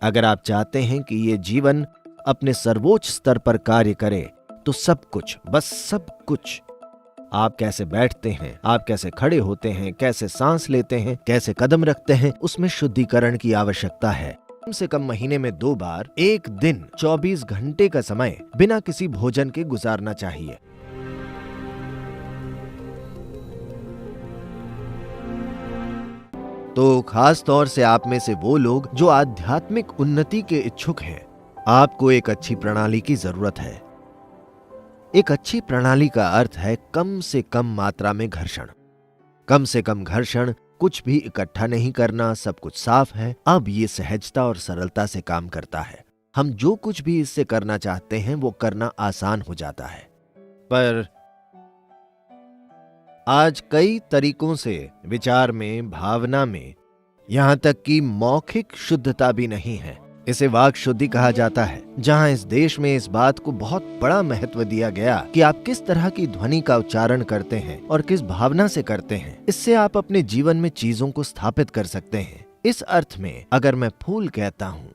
अगर आप चाहते हैं कि ये जीवन अपने सर्वोच्च स्तर पर कार्य करे तो सब कुछ, बस सब कुछ, आप कैसे बैठते हैं, आप कैसे खड़े होते हैं, कैसे सांस लेते हैं, कैसे कदम रखते हैं, उसमें शुद्धिकरण की आवश्यकता है। कम से कम महीने में 2 बार, एक दिन 24 घंटे का समय बिना किसी भोजन के गुजारना चाहिए। तो खास तौर से आप में से वो लोग जो आध्यात्मिक उन्नति के इच्छुक हैं, आपको एक अच्छी प्रणाली की जरूरत है। एक अच्छी प्रणाली का अर्थ है कम से कम मात्रा में घर्षण। कम से कम घर्षण, कुछ भी इकट्ठा नहीं करना, सब कुछ साफ है। अब ये सहजता और सरलता से काम करता है। हम जो कुछ भी इससे करना चाहते हैं वो करना आसान हो जाता है। पर आज कई तरीकों से विचार में, भावना में, यहां तक कि मौखिक शुद्धता भी नहीं है। इसे वाक शुद्धि कहा जाता है, जहां इस देश में इस बात को बहुत बड़ा महत्व दिया गया कि आप किस तरह की ध्वनि का उच्चारण करते हैं और किस भावना से करते हैं। इससे आप अपने जीवन में चीजों को स्थापित कर सकते हैं। इस अर्थ में अगर मैं फूल कहता हूं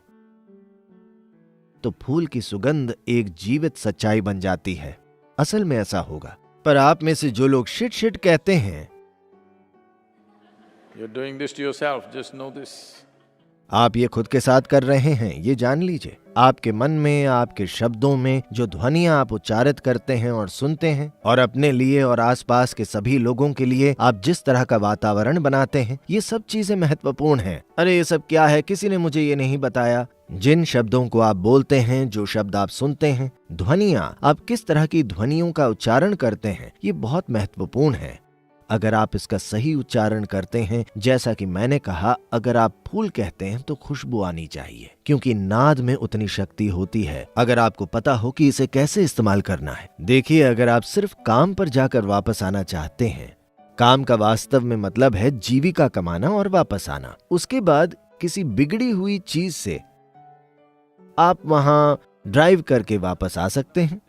तो फूल की सुगंध एक जीवित सच्चाई बन जाती है। असल में ऐसा होगा। पर आप में से जो लोग शिट शिट कहते हैं, You're doing this to yourself, just know this. आप ये खुद के साथ कर रहे हैं, ये जान लीजिए। आपके मन में, आपके शब्दों में जो ध्वनियां आप उच्चारित करते हैं और सुनते हैं, और अपने लिए और आसपास के सभी लोगों के लिए आप जिस तरह का वातावरण बनाते हैं, ये सब चीजें महत्वपूर्ण हैं। अरे ये सब क्या है, किसी ने मुझे ये नहीं बताया। जिन शब्दों को आप बोलते हैं, जो शब्द आप सुनते हैं, ध्वनियां, आप किस तरह की ध्वनियों का उच्चारण करते हैं, ये बहुत महत्वपूर्ण है। अगर आप इसका सही उच्चारण करते हैं, जैसा कि मैंने कहा, अगर आप फूल कहते हैं तो खुशबू आनी चाहिए, क्योंकि नाद में उतनी शक्ति होती है अगर आपको पता हो कि इसे कैसे इस्तेमाल करना है। देखिए, अगर आप सिर्फ काम पर जाकर वापस आना चाहते हैं, काम का वास्तव में मतलब है जीविका कमाना और वापस आना। उसके बाद किसी बिगड़ी हुई चीज से आप वहां ड्राइव करके वापस आ सकते हैं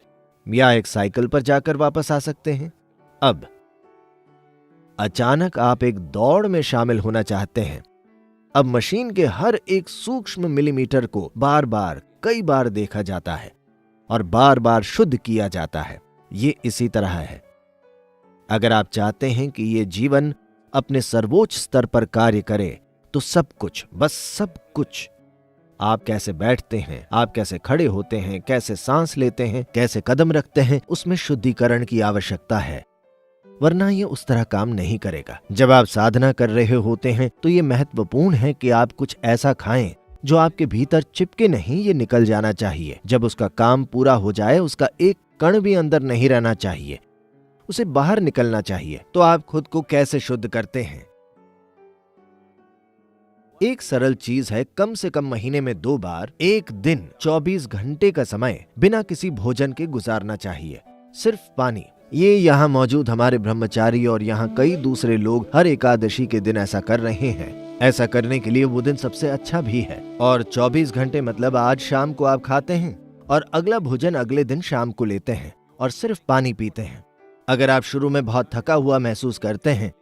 या एक साइकिल पर जाकर वापस आ सकते हैं। अब अचानक आप एक दौड़ में शामिल होना चाहते हैं। अब मशीन के हर एक सूक्ष्म मिलीमीटर को बार बार, कई बार देखा जाता है और बार बार शुद्ध किया जाता है। ये इसी तरह है। अगर आप चाहते हैं कि ये जीवन अपने सर्वोच्च स्तर पर कार्य करे तो सब कुछ, बस सब कुछ, आप कैसे बैठते हैं, आप कैसे खड़े होते हैं, कैसे सांस लेते हैं, कैसे कदम रखते हैं, उसमें शुद्धिकरण की आवश्यकता है, वरना ये उस तरह काम नहीं करेगा। जब आप साधना कर रहे होते हैं तो ये महत्वपूर्ण है कि आप कुछ ऐसा खाएं जो आपके भीतर चिपके नहीं, ये निकल जाना चाहिए। जब उसका काम पूरा हो जाए, उसका एक कण भी अंदर नहीं रहना चाहिए, उसे बाहर निकलना चाहिए। तो आप खुद को कैसे शुद्ध करते हैं? एक सरल चीज है, कम से कम महीने में 2 बार, एक दिन 24 घंटे का समय बिना किसी भोजन के गुजारना चाहिए। सिर्फ पानी। ये यहाँ मौजूद हमारे ब्रह्मचारी और यहाँ कई दूसरे लोग हर एकादशी के दिन ऐसा कर रहे हैं। ऐसा करने के लिए वो दिन सबसे अच्छा भी है। और 24 घंटे मतलब आज शाम को आप खाते हैं और अगला भोजन अगले दिन शाम को लेते हैं और सिर्फ पानी पीते हैं। अगर आप शुरू में बहुत थका हुआ महसूस करते हैं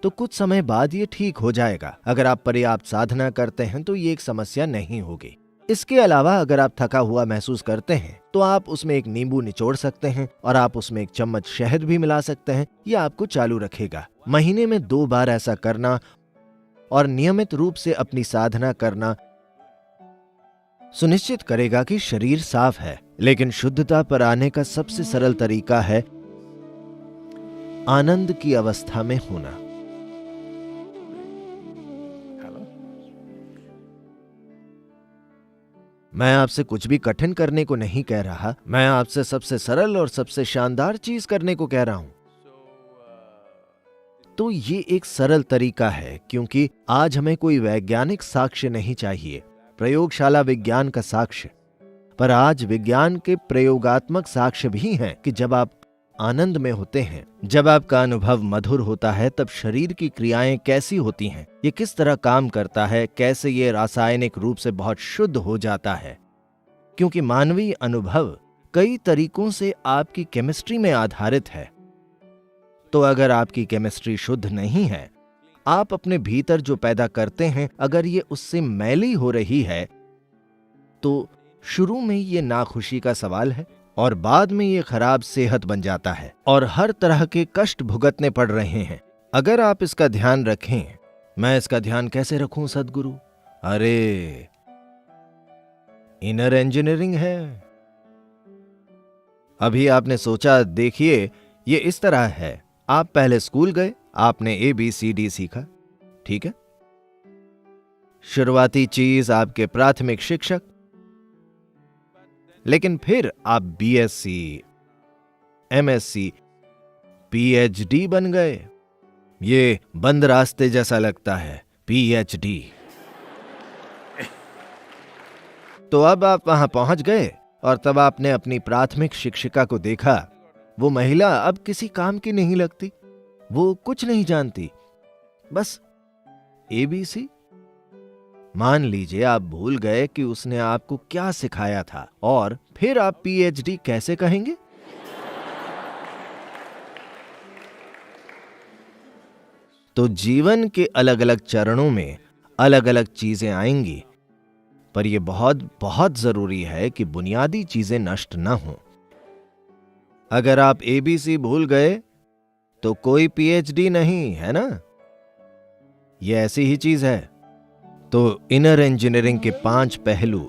तो कुछ समय बाद ये ठीक हो जाएगा। अगर आप पर्याप्त साधना करते हैं तो ये एक समस्या नहीं होगी। इसके अलावा अगर आप थका हुआ महसूस करते हैं तो आप उसमें एक नींबू निचोड़ सकते हैं और आप उसमें एक चम्मच शहद भी मिला सकते हैं। यह आपको चालू रखेगा। महीने में 2 बार ऐसा करना और नियमित रूप से अपनी साधना करना सुनिश्चित करेगा कि शरीर साफ है। लेकिन शुद्धता पर आने का सबसे सरल तरीका है आनंद की अवस्था में होना। मैं आपसे कुछ भी कठिन करने को नहीं कह रहा, मैं आपसे सबसे सरल और सबसे शानदार चीज करने को कह रहा हूं। तो ये एक सरल तरीका है, क्योंकि आज हमें कोई वैज्ञानिक साक्ष्य नहीं चाहिए, प्रयोगशाला विज्ञान का साक्ष्य। पर आज विज्ञान के प्रयोगात्मक साक्ष्य भी हैं कि जब आप आनंद में होते हैं, जब आपका अनुभव मधुर होता है, तब शरीर की क्रियाएं कैसी होती हैं, ये किस तरह काम करता है, कैसे ये रासायनिक रूप से बहुत शुद्ध हो जाता है। क्योंकि मानवीय अनुभव कई तरीकों से आपकी केमिस्ट्री में आधारित है। तो अगर आपकी केमिस्ट्री शुद्ध नहीं है, आप अपने भीतर जो पैदा करते हैं, अगर ये उससे मैली हो रही है तो शुरू में ये नाखुशी का सवाल है और बाद में ये खराब सेहत बन जाता है और हर तरह के कष्ट भुगतने पड़ रहे हैं। अगर आप इसका ध्यान रखें, मैं इसका ध्यान कैसे रखूं सद्गुरु? अरे इनर इंजीनियरिंग है। अभी आपने सोचा, देखिए ये इस तरह है, आप पहले स्कूल गए, आपने ABCD सीखा, ठीक है? शुरुआती चीज आपके प्राथमिक शिक्षक, लेकिन फिर आप BSc, MSc, PhD बन गए। ये बंद रास्ते जैसा लगता है, PhD। तो अब आप वहां पहुंच गए और तब आपने अपनी प्राथमिक शिक्षिका को देखा। वो महिला अब किसी काम की नहीं लगती, वो कुछ नहीं जानती, बस ABC। मान लीजिए आप भूल गए कि उसने आपको क्या सिखाया था और फिर आप PhD कैसे कहेंगे? तो जीवन के अलग अलग चरणों में अलग अलग चीजें आएंगी, पर यह बहुत बहुत जरूरी है कि बुनियादी चीजें नष्ट ना हों। अगर आप ABC भूल गए तो कोई PhD नहीं, है ना? यह ऐसी ही चीज है। तो इनर इंजीनियरिंग के 5 पहलू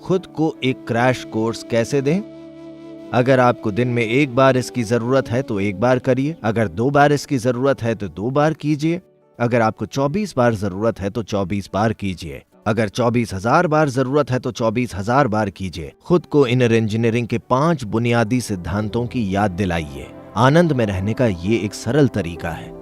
खुद को एक क्रैश कोर्स कैसे दें? अगर आपको दिन में 1 बार इसकी जरूरत है तो 1 बार करिए, अगर 2 बार इसकी जरूरत है तो 2 बार कीजिए, अगर आपको 24 बार जरूरत है तो 24 बार कीजिए, अगर 24,000 बार जरूरत है तो 24,000 बार कीजिए। खुद को इनर इंजीनियरिंग के 5 बुनियादी सिद्धांतों की याद दिलाइए। आनंद में रहने का ये एक सरल तरीका है।